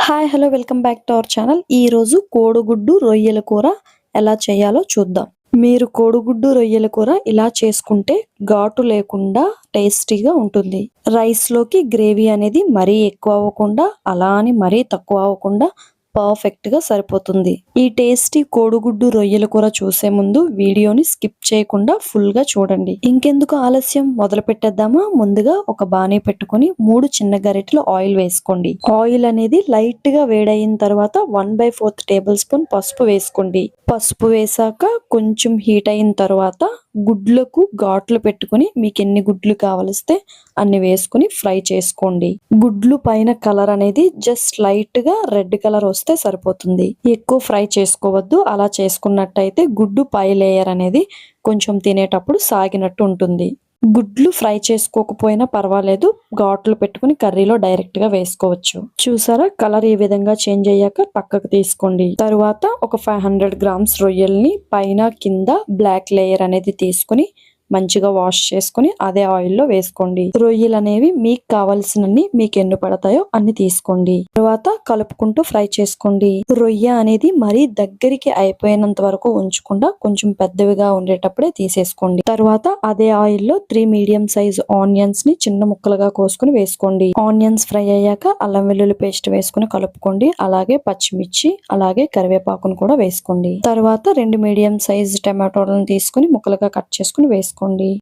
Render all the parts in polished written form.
Hi hello welcome back to our channel. ఈ రోజు కోడిగుడ్డు రొయ్యల కూర ఎలా చేయాలో చూద్దాం. మీరు కోడిగుడ్డు రొయ్యల కూర ఇలా చేసుకుంటే ఘాటు లేకుండా టేస్టీగా ఉంటుంది. రైస్ లోకి గ్రేవీ అనేది మరీ ఎక్కువ అవ్వకుండా అలా అని మరీ తక్కువ అవ్వకుండా పర్ఫెక్ట్ గా సరిపోతుంది. ఈ టేస్టీ కోడిగుడ్డు రొయ్యల కూర చూసే ముందు వీడియోని స్కిప్ చేయకుండా ఫుల్ గా చూడండి. ఇంకెందుకు ఆలస్యం, మొదలు పెట్టేద్దామా. ముందుగా ఒక బాణీ పెట్టుకుని 3 చిన్న గరిటెలు ఆయిల్ వేసుకోండి. ఆయిల్ అనేది లైట్ గా వేడైన తర్వాత 1/4 టేబుల్ స్పూన్ పసుపు వేసుకోండి. పసుపు వేసాక కొంచెం హీట్ అయిన తర్వాత గుడ్లకు ఘాట్లు పెట్టుకుని మీకు ఎన్ని గుడ్లు కావలిస్తే అన్ని వేసుకుని ఫ్రై చేసుకోండి. గుడ్లు పైన కలర్ అనేది జస్ట్ లైట్ గా రెడ్ కలర్ వస్తే సరిపోతుంది. ఎక్కువ ఫ్రై చేసుకోవద్దు. అలా చేసుకున్నట్టయితే గుడ్డు పై లేయర్ అనేది కొంచెం తినేటప్పుడు సాగినట్టు ఉంటుంది. గుడ్లు ఫ్రై చేసుకోకపోయినా పర్వాలేదు, ఘాట్లు పెట్టుకుని కర్రీలో డైరెక్ట్ గా వేసుకోవచ్చు. చూసారా, కలర్ ఈ విధంగా చేంజ్ అయ్యాక పక్కకు తీసుకోండి. తరువాత ఒక 500 గ్రామ్స్ రొయ్యల్ని పైన కింద బ్లాక్ లేయర్ అనేది తీసుకుని మంచిగా వాష్ చేసుకుని అదే ఆయిల్లో వేసుకోండి. రొయ్యలు అనేవి మీకు కావాల్సినన్ని, మీకు ఎన్ని పడతాయో అన్ని తీసుకోండి. తర్వాత కలుపుకుంటూ ఫ్రై చేసుకోండి. రొయ్య అనేది మరీ దగ్గరికి అయిపోయినంత వరకు ఉంచకుండా కొంచెం పెద్దవిగా ఉండేటప్పుడే తీసేసుకోండి. తర్వాత అదే ఆయిల్లో 3 మీడియం సైజ్ ఆనియన్స్ ని చిన్న ముక్కలుగా కోసుకుని వేసుకోండి. ఆనియన్స్ ఫ్రై అయ్యాక అల్లం వెల్లుల్లి పేస్ట్ వేసుకుని కలుపుకోండి. అలాగే పచ్చిమిర్చి, అలాగే కరివేపాకును కూడా వేసుకోండి. తర్వాత 2 మీడియం సైజ్ టమాటోలను తీసుకుని ముక్కలుగా కట్ చేసుకుని వేసుకోండి.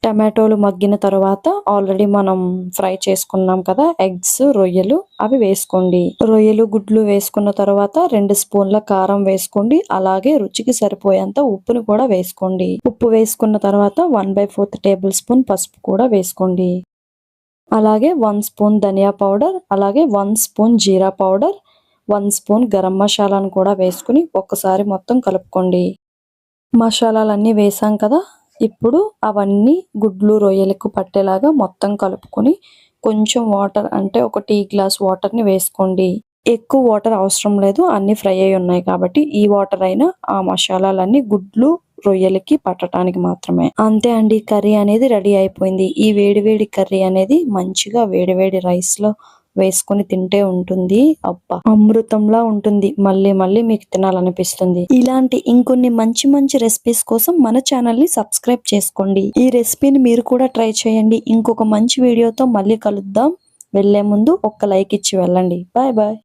టమాటోలు మగ్గిన తర్వాత ఆల్రెడీ మనం ఫ్రై చేసుకున్నాం కదా ఎగ్స్, రొయ్యలు, అవి వేసుకోండి. రొయ్యలు, గుడ్లు వేసుకున్న తర్వాత 2 స్పూన్ల కారం వేసుకోండి. అలాగే రుచికి సరిపోయేంత ఉప్పును కూడా వేసుకోండి. ఉప్పు వేసుకున్న తర్వాత 1/4 టేబుల్ స్పూన్ పసుపు కూడా వేసుకోండి. అలాగే 1 స్పూన్ ధనియా పౌడర్, అలాగే 1 స్పూన్ జీరా పౌడర్, 1 స్పూన్ గరం మసాలాను కూడా వేసుకుని ఒక్కసారి మొత్తం కలుపుకోండి. మసాలాలన్నీ వేసాం కదా, ఇప్పుడు అవన్నీ గుడ్లు రొయ్యలకు పట్టేలాగా మొత్తం కలుపుకొని కొంచెం వాటర్, అంటే ఒక టీ గ్లాస్ వాటర్ని వేసుకోండి. ఎక్కువ వాటర్ అవసరం లేదు, అన్ని ఫ్రై అయి ఉన్నాయి కాబట్టి ఈ వాటర్ అయినా ఆ మసాలాలన్నీ గుడ్లు రొయ్యలకి పట్టడానికి మాత్రమే. అంతే అండి, కర్రీ అనేది రెడీ అయిపోయింది. ఈ వేడివేడి కర్రీ అనేది మంచిగా వేడివేడి రైస్ లో వేసుకుని తింటే ఉంటుంది. అబ్బా, అమృతంలా ఉంటుంది. మళ్ళీ మళ్ళీ మీకు తినాలనిపిస్తుంది. ఇలాంటి ఇంకొన్ని మంచి మంచి రెసిపీస్ కోసం మన ఛానల్ ని సబ్స్క్రైబ్ చేసుకోండి. ఈ రెసిపీని మీరు కూడా ట్రై చేయండి. ఇంకొక మంచి వీడియోతో మళ్ళీ కలుద్దాం. వెళ్లే ముందు ఒక్క లైక్ ఇచ్చి వెళ్ళండి. Bye bye.